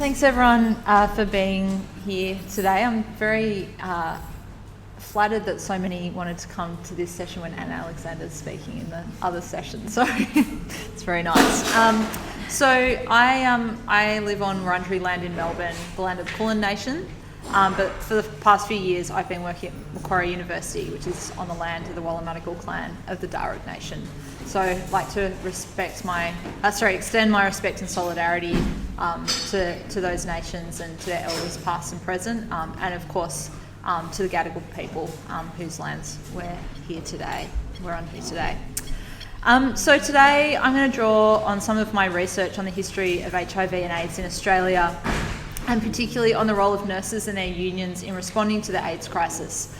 Thanks everyone for being here today. I'm very flattered that so many wanted to come to this session when Anna Alexander's speaking in the other session, so it's very nice. So I live on Wurundjeri land in Melbourne, the land of the Kulin Nation, but for the past few years I've been working at Macquarie University, which is on the land of the Wallumattagal clan of the Darug Nation. So I'd like to extend my respect and solidarity to those nations and to their elders past and present, and of course to the Gadigal people whose lands we're on here today. So today I'm going to draw on some of my research on the history of HIV and AIDS in Australia, and particularly on the role of nurses and their unions in responding to the AIDS crisis,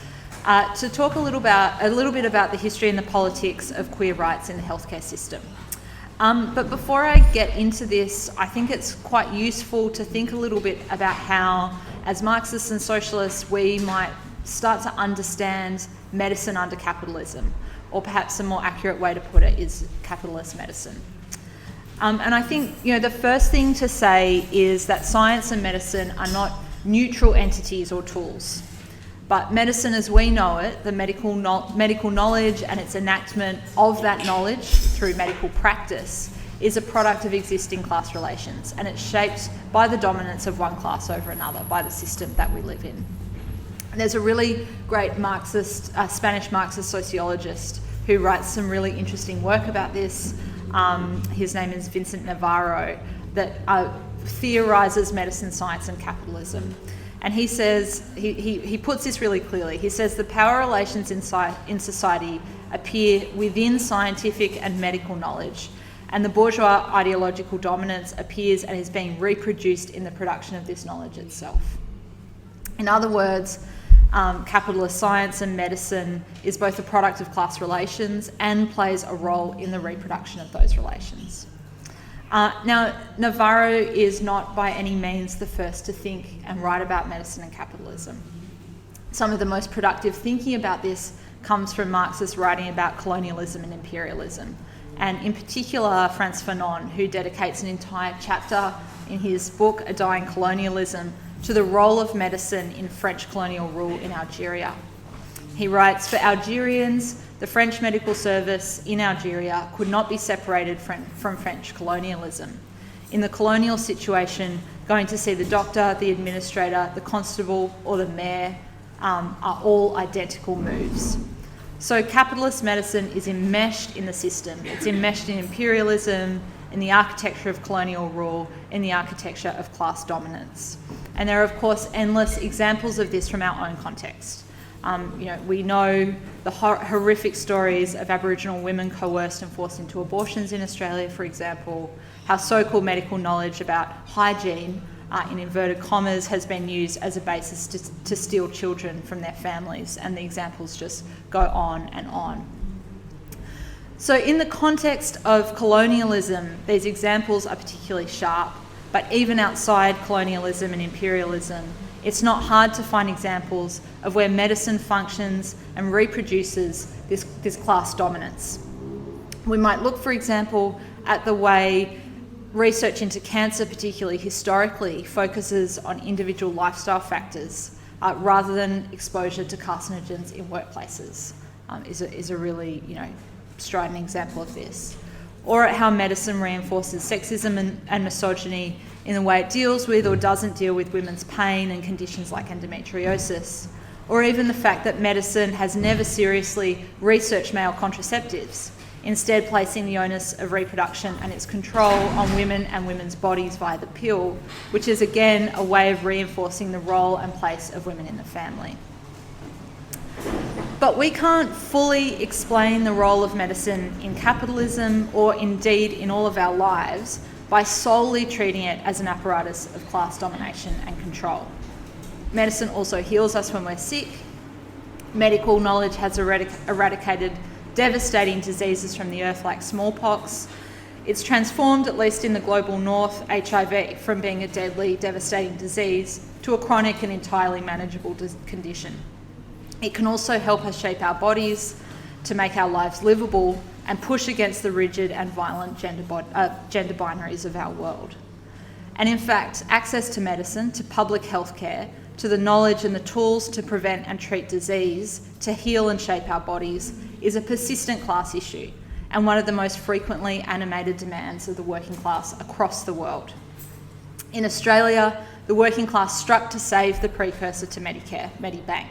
to talk a little bit about the history and the politics of queer rights in the healthcare system. But before I get into this, I think it's quite useful to think a little bit about how, as Marxists and socialists, we might start to understand medicine under capitalism, or perhaps a more accurate way to put it is capitalist medicine. And I think, the first thing to say is that science and medicine are not neutral entities or tools. But medicine as we know it, the medical knowledge and its enactment of that knowledge through medical practice, is a product of existing class relations, and it's shaped by the dominance of one class over another, by the system that we live in. And there's a really great Spanish Marxist sociologist who writes some really interesting work about this. His name is Vincent Navarro, that theorises medicine, science and capitalism. And he says, he puts this really clearly. He says the power relations in society appear within scientific and medical knowledge, and the bourgeois ideological dominance appears and is being reproduced in the production of this knowledge itself. In other words, capitalist science and medicine is both a product of class relations and plays a role in the reproduction of those relations. Now, Navarro is not by any means the first to think and write about medicine and capitalism. Some of the most productive thinking about this comes from Marxists writing about colonialism and imperialism, and in particular Frantz Fanon, who dedicates an entire chapter in his book A Dying Colonialism to the role of medicine in French colonial rule in Algeria. He writes, "For Algerians, the French medical service in Algeria could not be separated from French colonialism. In the colonial situation, going to see the doctor, the administrator, the constable or the mayor are all identical moves." So capitalist medicine is enmeshed in the system. It's enmeshed in imperialism, in the architecture of colonial rule, in the architecture of class dominance. And there are, of course, endless examples of this from our own context. We know the horrific stories of Aboriginal women coerced and forced into abortions in Australia, for example, how so-called medical knowledge about hygiene, in inverted commas, has been used as a basis to steal children from their families, and the examples just go on and on. So in the context of colonialism, these examples are particularly sharp, but even outside colonialism and imperialism, it's not hard to find examples of where medicine functions and reproduces this class dominance. We might look, for example, at the way research into cancer, particularly historically, focuses on individual lifestyle factors rather than exposure to carcinogens in workplaces, is a really strident example of this. Or at how medicine reinforces sexism and misogyny in the way it deals with or doesn't deal with women's pain and conditions like endometriosis, or even the fact that medicine has never seriously researched male contraceptives, instead placing the onus of reproduction and its control on women and women's bodies via the pill, which is again a way of reinforcing the role and place of women in the family. But we can't fully explain the role of medicine in capitalism, or indeed in all of our lives, by solely treating it as an apparatus of class domination and control. Medicine also heals us when we're sick. Medical knowledge has eradicated devastating diseases from the earth like smallpox. It's transformed, at least in the global north, HIV from being a deadly, devastating disease to a chronic and entirely manageable condition. It can also help us shape our bodies to make our lives livable and push against the rigid and violent gender binaries of our world. And in fact, access to medicine, to public health care, to the knowledge and the tools to prevent and treat disease, to heal and shape our bodies, is a persistent class issue and one of the most frequently animated demands of the working class across the world. In Australia, the working class struck to save the precursor to Medicare, Medibank,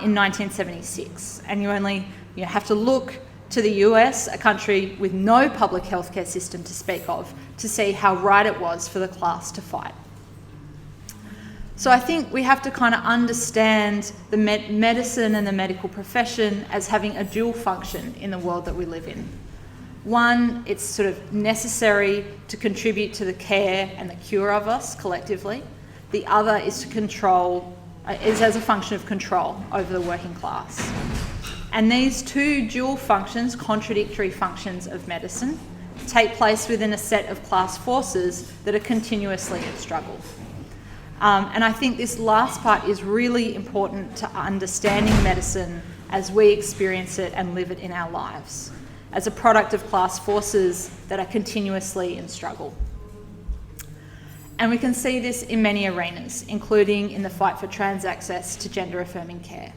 in 1976. And you only have to look to the US, a country with no public healthcare system to speak of, to see how right it was for the class to fight. So I think we have to kind of understand the medicine and the medical profession as having a dual function in the world that we live in. One, it's sort of necessary to contribute to the care and the cure of us collectively. The other is to control, is as a function of control over the working class. And these two dual functions, contradictory functions of medicine, take place within a set of class forces that are continuously in struggle. And I think this last part is really important to understanding medicine as we experience it and live it in our lives, as a product of class forces that are continuously in struggle. And we can see this in many arenas, including in the fight for trans access to gender-affirming care.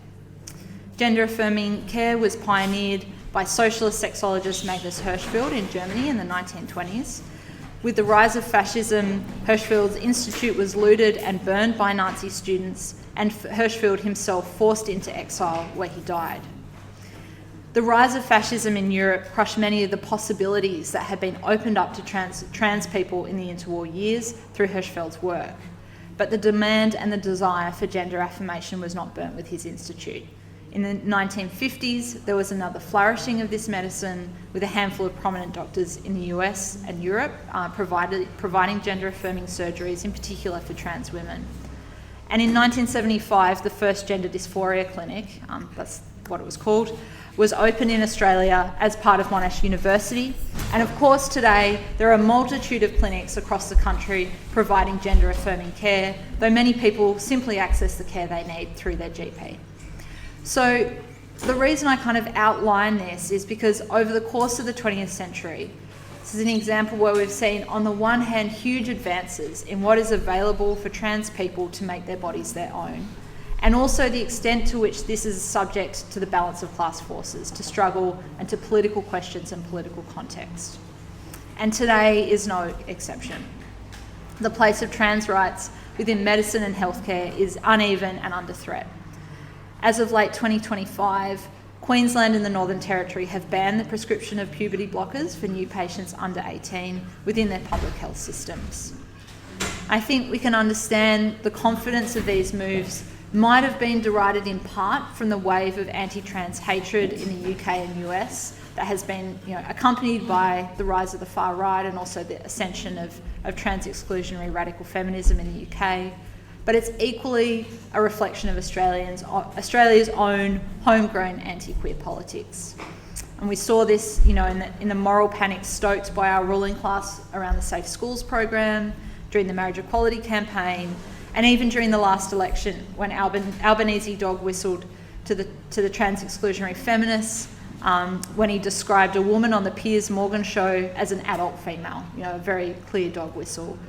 Gender-affirming care was pioneered by socialist sexologist Magnus Hirschfeld in Germany in the 1920s. With the rise of fascism, Hirschfeld's institute was looted and burned by Nazi students, and Hirschfeld himself forced into exile, where he died. The rise of fascism in Europe crushed many of the possibilities that had been opened up to trans people in the interwar years through Hirschfeld's work. But the demand and the desire for gender affirmation was not burnt with his institute. In the 1950s, there was another flourishing of this medicine, with a handful of prominent doctors in the US and Europe providing gender-affirming surgeries, in particular for trans women. And in 1975, the first gender dysphoria clinic, that's what it was called, was opened in Australia as part of Monash University. And of course today, there are a multitude of clinics across the country providing gender-affirming care, though many people simply access the care they need through their GP. So the reason I kind of outline this is because over the course of the 20th century, this is an example where we've seen, on the one hand, huge advances in what is available for trans people to make their bodies their own, and also the extent to which this is subject to the balance of class forces, to struggle and to political questions and political context. And today is no exception. The place of trans rights within medicine and healthcare is uneven and under threat. As of late 2025, Queensland and the Northern Territory have banned the prescription of puberty blockers for new patients under 18 within their public health systems. I think we can understand the confidence of these moves might have been derided in part from the wave of anti-trans hatred in the UK and US that has been accompanied by the rise of the far right and also the ascension of trans-exclusionary radical feminism in the UK. But it's equally a reflection of Australia's own homegrown anti-queer politics. And we saw this in the moral panic stoked by our ruling class around the Safe Schools program, during the marriage equality campaign, and even during the last election when Albanese dog whistled to the trans-exclusionary feminists when he described a woman on the Piers Morgan show as an adult female, a very clear dog whistle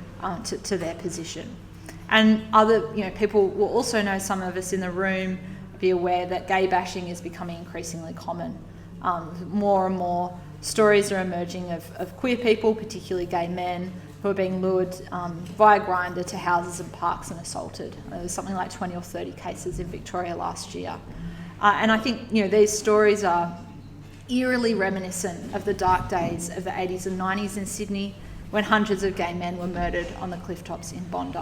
to their position. And other, people will also know, some of us in the room, be aware that gay bashing is becoming increasingly common. More and more stories are emerging of queer people, particularly gay men, who are being lured via Grindr to houses and parks and assaulted. There was something like 20 or 30 cases in Victoria last year. And I think, these stories are eerily reminiscent of the dark days of the 80s and 90s in Sydney, when hundreds of gay men were murdered on the cliff tops in Bondi.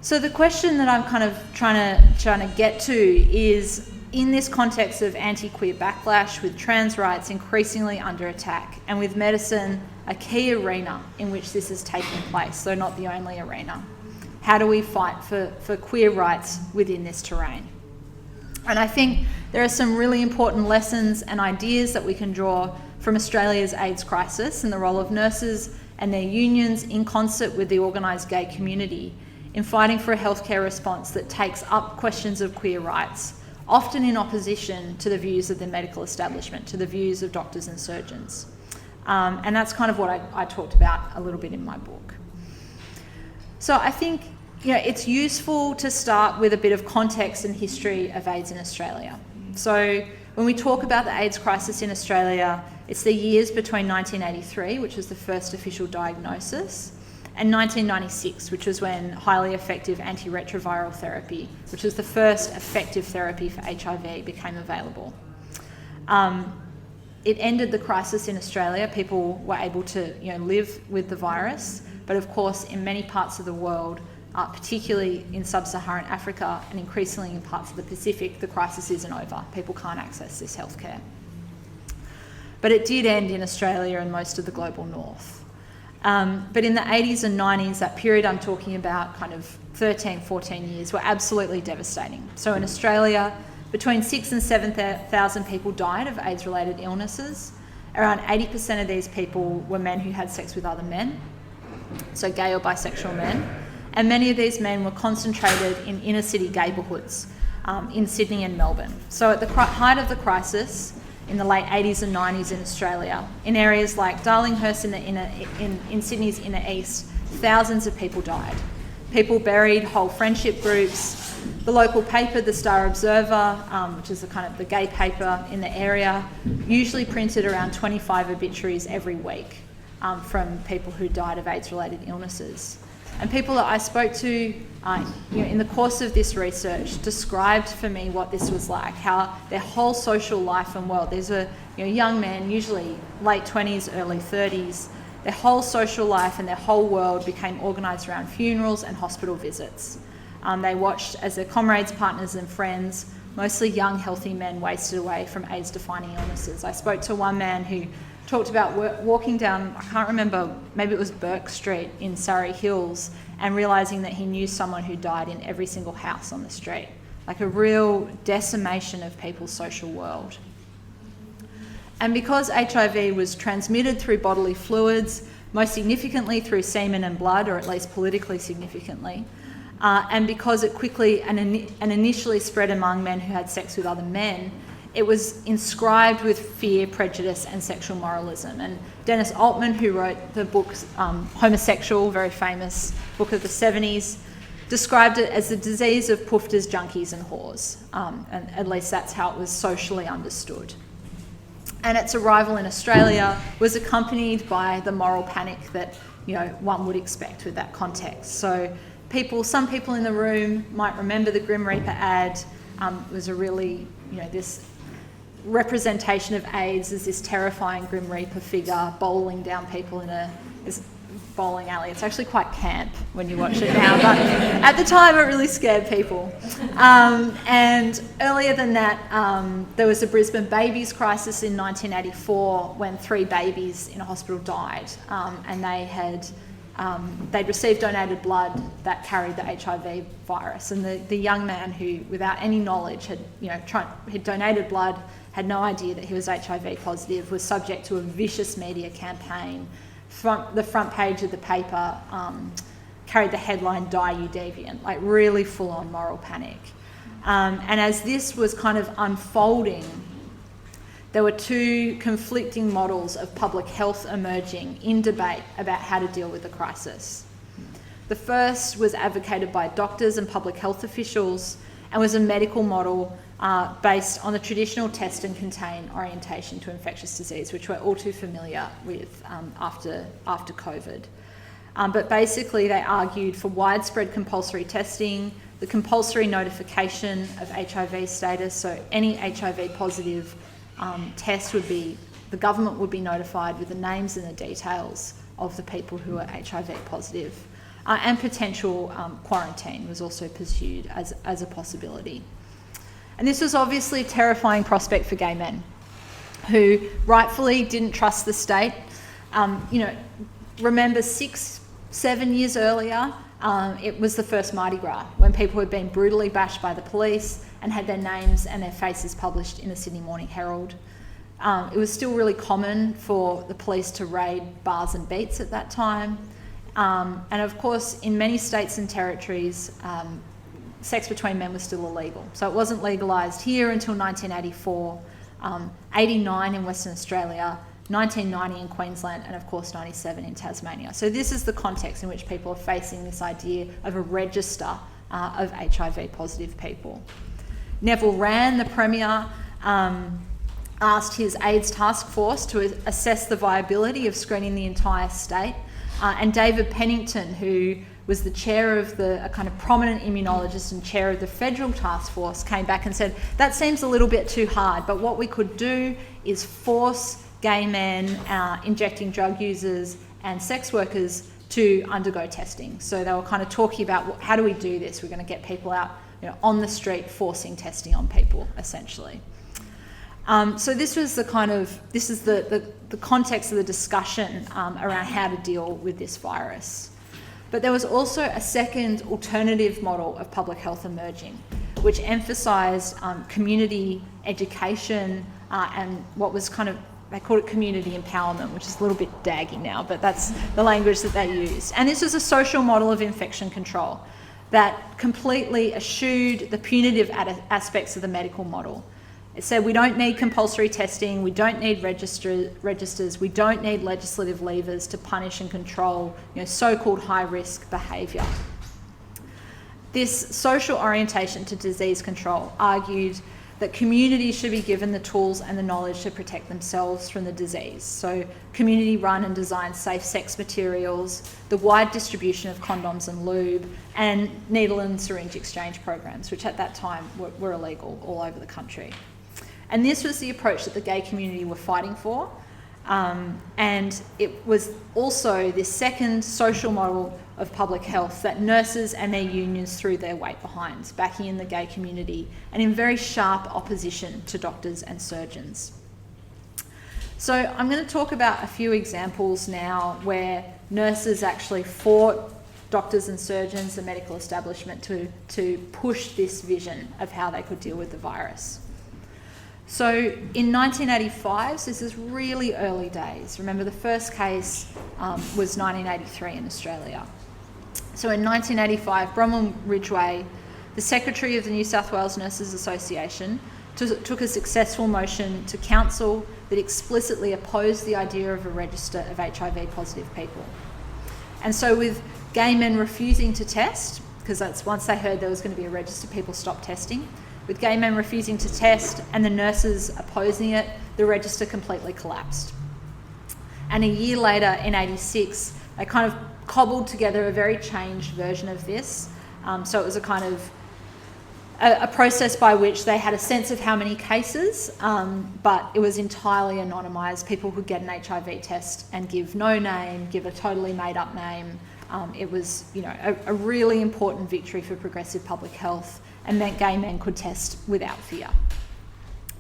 So the question that I'm kind of trying to get to is, in this context of anti-queer backlash, with trans rights increasingly under attack, and with medicine a key arena in which this is taking place, though not the only arena, how do we fight for queer rights within this terrain? And I think there are some really important lessons and ideas that we can draw from Australia's AIDS crisis and the role of nurses and their unions in concert with the organised gay community in fighting for a healthcare response that takes up questions of queer rights, often in opposition to the views of the medical establishment, to the views of doctors and surgeons. And that's kind of what I talked about a little bit in my book. So I think it's useful to start with a bit of context and history of AIDS in Australia. So when we talk about the AIDS crisis in Australia, it's the years between 1983, which was the first official diagnosis, and 1996, which was when highly effective antiretroviral therapy, which was the first effective therapy for HIV, became available. It ended the crisis in Australia. People were able to live with the virus, but of course in many parts of the world, particularly in sub-Saharan Africa and increasingly in parts of the Pacific, the crisis isn't over. People can't access this healthcare. But it did end in Australia and most of the global north. But in the 80s and 90s, that period I'm talking about, kind of 13, 14 years, were absolutely devastating. So in Australia, between 6,000 and 7,000 people died of AIDS-related illnesses. Around 80% of these people were men who had sex with other men, so gay or bisexual men. And many of these men were concentrated in inner city neighbourhoods in Sydney and Melbourne. So at the height of the crisis, in the late 80s and 90s in Australia, in areas like Darlinghurst in Sydney's inner east, thousands of people died. People buried whole friendship groups. The local paper, the Star Observer, which is the gay paper in the area, usually printed around 25 obituaries every week from people who died of AIDS-related illnesses. And people that I spoke to in the course of this research described for me what this was like, how their whole social life and world, these were young men, usually late 20s, early 30s, their whole social life and their whole world became organised around funerals and hospital visits. They watched as their comrades, partners and friends, mostly young, healthy men, wasted away from AIDS-defining illnesses. I spoke to one man who talked about walking down, I can't remember, maybe it was Burke Street in Surrey Hills, and realising that he knew someone who died in every single house on the street. Like a real decimation of people's social world. And because HIV was transmitted through bodily fluids, most significantly through semen and blood, or at least politically significantly, and because it quickly and initially spread among men who had sex with other men, it was inscribed with fear, prejudice and sexual moralism. And Dennis Altman, who wrote the book Homosexual, very famous book of the 70s, described it as the disease of poofters, junkies and whores. And at least that's how it was socially understood. And its arrival in Australia was accompanied by the moral panic that one would expect with that context. So some people in the room might remember the Grim Reaper ad. It was a really, this representation of AIDS as this terrifying Grim Reaper figure bowling down people in this bowling alley. It's actually quite camp when you watch it now, but at the time it really scared people. And earlier than that, there was the Brisbane babies crisis in 1984 when 3 babies in a hospital died, and they'd received donated blood that carried the HIV virus. And the young man who, without any knowledge, had donated blood, had no idea that he was HIV positive, was subject to a vicious media campaign. The front page of the paper carried the headline, "Die you deviant," like really full-on moral panic. And as this was kind of unfolding, there were 2 conflicting models of public health emerging in debate about how to deal with the crisis. The first was advocated by doctors and public health officials and was a medical model based on the traditional test and contain orientation to infectious disease, which we're all too familiar with after COVID. But basically they argued for widespread compulsory testing, the compulsory notification of HIV status, so any HIV positive test the government would be notified with the names and the details of the people who are HIV positive. And potential quarantine was also pursued as a possibility. And this was obviously a terrifying prospect for gay men who rightfully didn't trust the state. Remember 6-7 years earlier, it was the first Mardi Gras when people had been brutally bashed by the police and had their names and their faces published in the Sydney Morning Herald. It was still really common for the police to raid bars and beats at that time. And of course, in many states and territories, sex between men was still illegal. So it wasn't legalised here until 1984. 89 in Western Australia, 1990 in Queensland, and of course 97 in Tasmania. So this is the context in which people are facing this idea of a register of HIV positive people. Neville Wran, the Premier, asked his AIDS task force to assess the viability of screening the entire state, and David Pennington, who was the chair of a kind of prominent immunologist and chair of the federal task force, came back and said, that seems a little bit too hard, but what we could do is force gay men, injecting drug users and sex workers to undergo testing. So they were kind of talking about, how do we do this? We're going to get people out, on the street forcing testing on people, essentially. So this was the context of the discussion around how to deal with this virus. But there was also a second alternative model of public health emerging, which emphasised community education and what was they called it community empowerment, which is a little bit daggy now, but that's the language that they used. And this was a social model of infection control that completely eschewed the punitive aspects of the medical model. It said we don't need compulsory testing, we don't need registers, we don't need legislative levers to punish and control so-called high-risk behaviour. This social orientation to disease control argued that communities should be given the tools and the knowledge to protect themselves from the disease. So community run and design safe sex materials, the wide distribution of condoms and lube, and needle and syringe exchange programs, which at that time were illegal all over the country. And this was the approach that the gay community were fighting for. And it was also this second social model of public health that nurses and their unions threw their weight behind, backing in the gay community and in very sharp opposition to doctors and surgeons. So I'm going to talk about a few examples now where nurses actually fought doctors and surgeons, the medical establishment, to push this vision of how they could deal with the virus. So in 1985, so this is really early days. Remember, the first case was 1983 in Australia. So in 1985, Bronwyn Ridgway, the secretary of the New South Wales Nurses Association, took a successful motion to council that explicitly opposed the idea of a register of HIV positive people. And so with gay men refusing to test, because that's once they heard there was going to be a register, people stopped testing. With gay men refusing to test and the nurses opposing it, the register completely collapsed. And a year later, in 86, they kind of cobbled together a very changed version of this. So it was a kind of a process by which they had a sense of how many cases, but it was entirely anonymised. People could get an HIV test and give no name, give a totally made-up name. It was, a really important victory for progressive public health, and meant gay men could test without fear.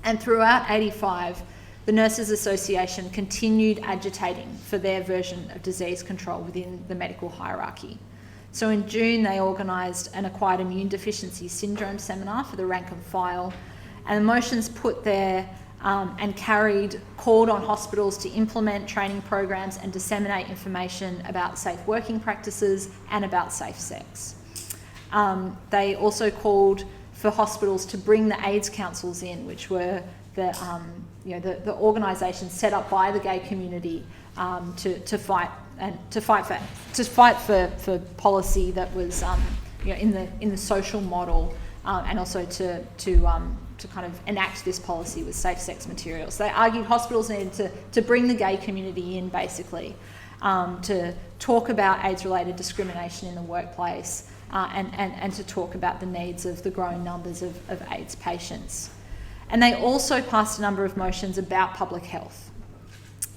And throughout 85, the Nurses Association continued agitating for their version of disease control within the medical hierarchy. So in June, they organised an acquired immune deficiency syndrome seminar for the rank and file, and the motions put there and called on hospitals to implement training programs and disseminate information about safe working practices and about safe sex. They also called for hospitals to bring the AIDS councils in, which were the organisations set up by the gay community to fight for policy that was in the social model, and also to kind of enact this policy with safe sex materials. They argued hospitals needed to bring the gay community in, basically, to talk about AIDS-related discrimination in the workplace, and to talk about the needs of the growing numbers of AIDS patients. And they also passed a number of motions about public health.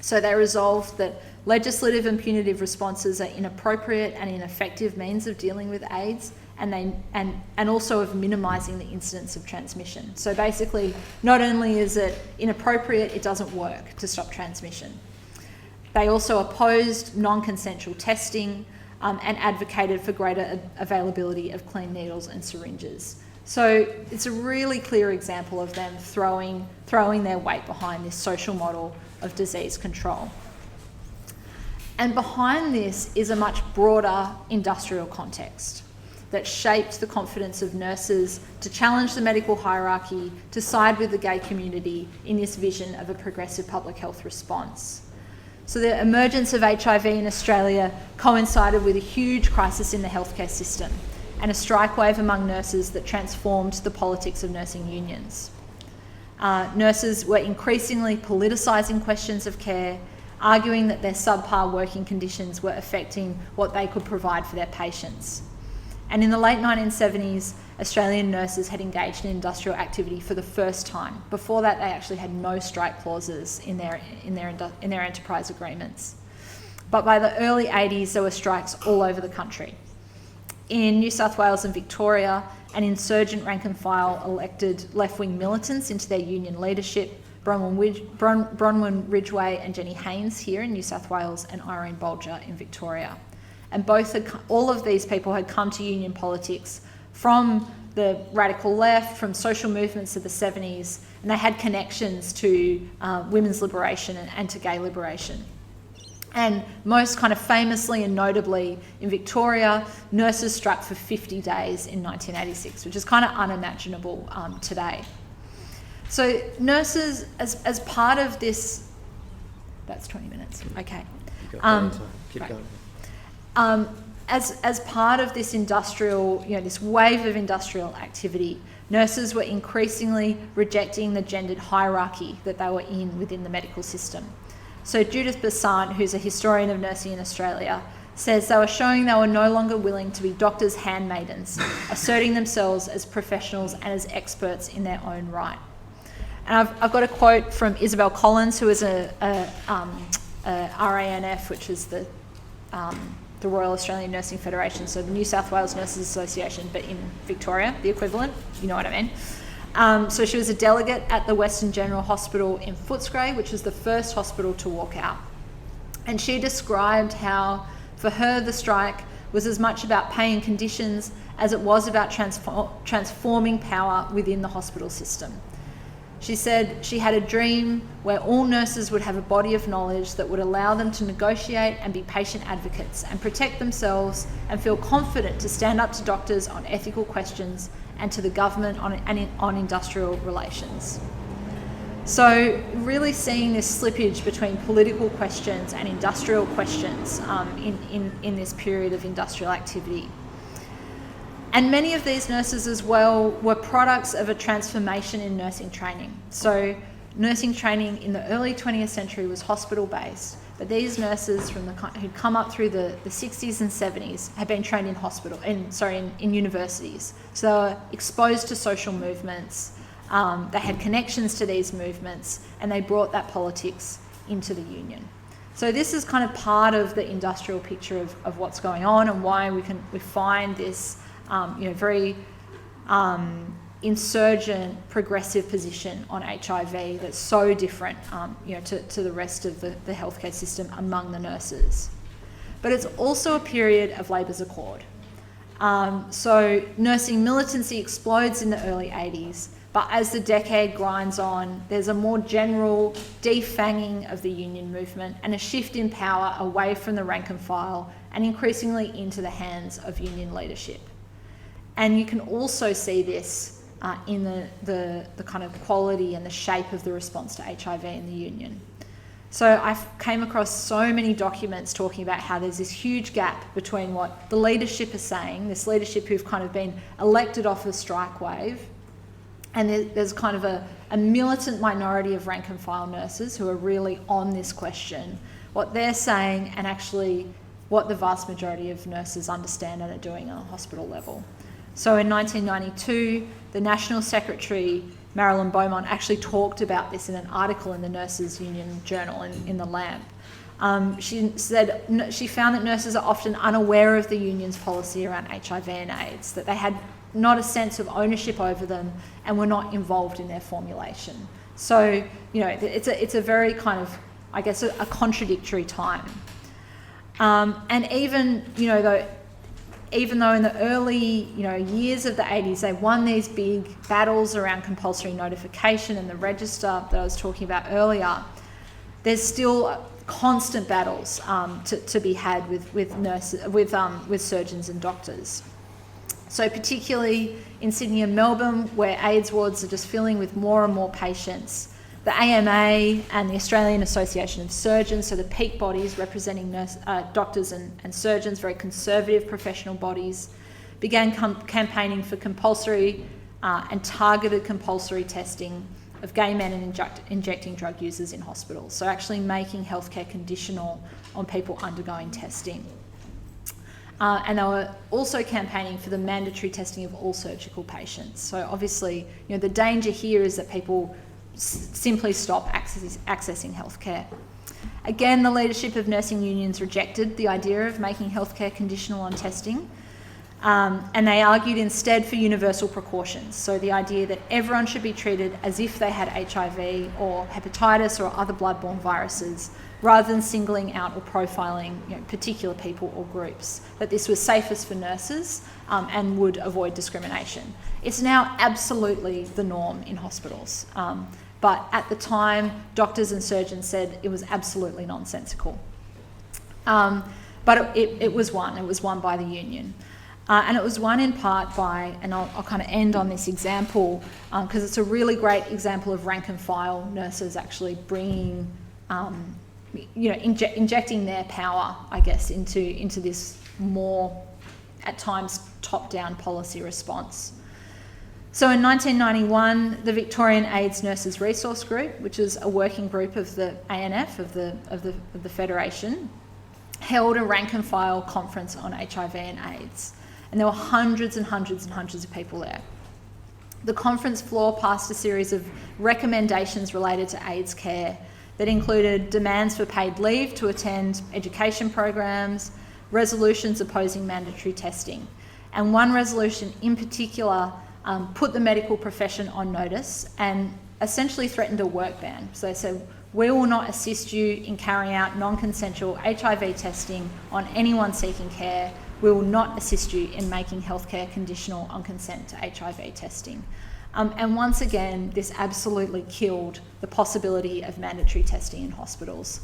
So they resolved that legislative and punitive responses are inappropriate and ineffective means of dealing with AIDS, and also of minimising the incidence of transmission. So basically, not only is it inappropriate, it doesn't work to stop transmission. They also opposed non-consensual testing, and advocated for greater availability of clean needles and syringes. So it's a really clear example of them throwing their weight behind this social model of disease control. And behind this is a much broader industrial context. that shaped the confidence of nurses to challenge the medical hierarchy, to side with the gay community in this vision of a progressive public health response. So the emergence of HIV in Australia coincided with a huge crisis in the healthcare system and a strike wave among nurses that transformed the politics of nursing unions. Nurses were increasingly politicising questions of care, arguing that their subpar working conditions were affecting what they could provide for their patients. And in the late 1970s, Australian nurses had engaged in industrial activity for the first time. Before that, they actually had no strike clauses in their enterprise agreements. But by the early 80s, there were strikes all over the country. In New South Wales and Victoria, an insurgent rank and file elected left-wing militants into their union leadership, Bronwyn Ridgway and Jenny Haynes here in New South Wales, and Irene Bolger in Victoria. And all of these people had come to union politics from the radical left, from social movements of the 70s, and they had connections to women's liberation and to gay liberation. And most kind of famously and notably in Victoria, nurses struck for 50 days in 1986, which is kind of unimaginable today. So nurses, as part of this, that's 20 minutes, okay. Keep going. As part of this industrial, this wave of industrial activity, nurses were increasingly rejecting the gendered hierarchy that they were in within the medical system. So Judith Besant, who's a historian of nursing in Australia, says they were showing they were no longer willing to be doctors' handmaidens, asserting themselves as professionals and as experts in their own right. And I've got a quote from Isabel Collins, who is a RANF, which is the Royal Australian Nursing Federation, so the New South Wales Nurses Association, but in Victoria, the equivalent, you know what I mean. So she was a delegate at the Western General Hospital in Footscray, which was the first hospital to walk out. And she described how, for her, the strike was as much about pay and conditions as it was about transforming power within the hospital system. She said she had a dream where all nurses would have a body of knowledge that would allow them to negotiate and be patient advocates and protect themselves and feel confident to stand up to doctors on ethical questions and to the government on industrial relations. So really seeing this slippage between political questions and industrial questions in this period of industrial activity. And many of these nurses as well were products of a transformation in nursing training. So nursing training in the early 20th century was hospital-based, but these nurses who'd come up through the 60s and 70s had been trained in universities. So they were exposed to social movements, they had connections to these movements, and they brought that politics into the union. So this is kind of part of the industrial picture of what's going on and why we find this very insurgent, progressive position on HIV that's so different, to the rest of the healthcare system among the nurses. But it's also a period of labour's accord. So nursing militancy explodes in the early 80s, but as the decade grinds on, there's a more general defanging of the union movement and a shift in power away from the rank and file and increasingly into the hands of union leadership. And you can also see this in the kind of quality and the shape of the response to HIV in the union. So I came across so many documents talking about how there's this huge gap between what the leadership is saying, this leadership who've kind of been elected off the strike wave, and there's kind of a militant minority of rank and file nurses who are really on this question, what they're saying and actually what the vast majority of nurses understand and are doing on a hospital level. So in 1992, the National Secretary, Marilyn Beaumont, actually talked about this in an article in the Nurses Union Journal in the Lamp. She said she found that nurses are often unaware of the union's policy around HIV and AIDS, that they had not a sense of ownership over them and were not involved in their formulation. So, it's a very kind of, I guess, a contradictory time. And even though in the early, years of the 80s, they won these big battles around compulsory notification and the register that I was talking about earlier, there's still constant battles to be had with nurses, with surgeons and doctors. So particularly in Sydney and Melbourne, where AIDS wards are just filling with more and more patients, the AMA and the Australian Association of Surgeons, so the peak bodies representing doctors and surgeons, very conservative professional bodies, began campaigning for compulsory and targeted compulsory testing of gay men and injecting drug users in hospitals. So actually making healthcare conditional on people undergoing testing. And they were also campaigning for the mandatory testing of all surgical patients. So obviously, the danger here is that people simply stop accessing healthcare. Again, the leadership of nursing unions rejected the idea of making healthcare conditional on testing, and they argued instead for universal precautions. So the idea that everyone should be treated as if they had HIV or hepatitis or other bloodborne viruses, rather than singling out or profiling particular people or groups, that this was safest for nurses and would avoid discrimination. It's now absolutely the norm in hospitals. But at the time, doctors and surgeons said it was absolutely nonsensical. But it was won by the union. And it was won in part by, and I'll kind of end on this example, because it's a really great example of rank and file nurses actually bringing, injecting their power, I guess, into this more, at times, top-down policy response. So in 1991, the Victorian AIDS Nurses Resource Group, which is a working group of the ANF, of the Federation, held a rank and file conference on HIV and AIDS. And there were hundreds and hundreds and hundreds of people there. The conference floor passed a series of recommendations related to AIDS care that included demands for paid leave to attend education programs, resolutions opposing mandatory testing. And one resolution in particular put the medical profession on notice and essentially threatened a work ban. So they said, we will not assist you in carrying out non-consensual HIV testing on anyone seeking care. We will not assist you in making healthcare conditional on consent to HIV testing. And once again, this absolutely killed the possibility of mandatory testing in hospitals.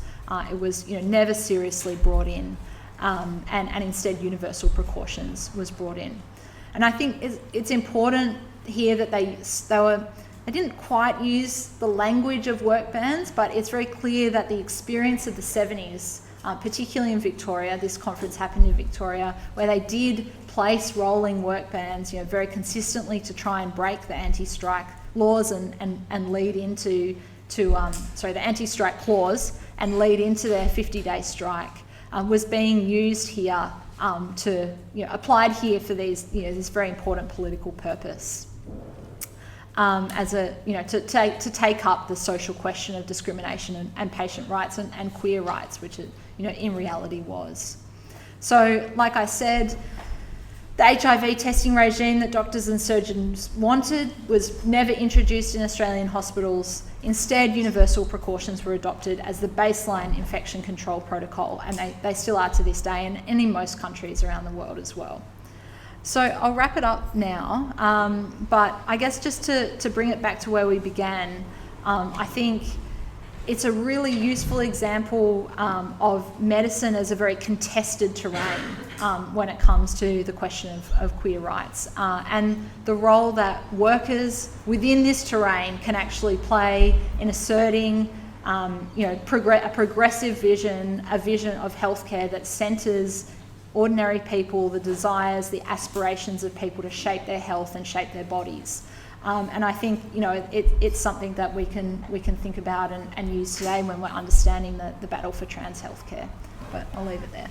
It was never seriously brought in, and instead universal precautions was brought in. And I think it's important here that they didn't quite use the language of work bans, but it's very clear that the experience of the 70s, particularly in Victoria, this conference happened in Victoria, where they did place rolling work bans, very consistently to try and break the anti-strike laws and lead into the anti-strike clause and lead into their 50-day strike, was being used here applied here for this very important political purpose, to take up the social question of discrimination and patient rights and queer rights, which it in reality was. So, like I said, the HIV testing regime that doctors and surgeons wanted was never introduced in Australian hospitals. Instead, universal precautions were adopted as the baseline infection control protocol, and they still are to this day, and in most countries around the world as well. So I'll wrap it up now, but I guess just to bring it back to where we began, I think it's a really useful example of medicine as a very contested terrain when it comes to the question of queer rights, and the role that workers within this terrain can actually play in asserting a progressive vision, a vision of healthcare that centres ordinary people, the desires, the aspirations of people to shape their health and shape their bodies. And I think it's something that we can think about and use today when we're understanding the battle for trans healthcare. But I'll leave it there.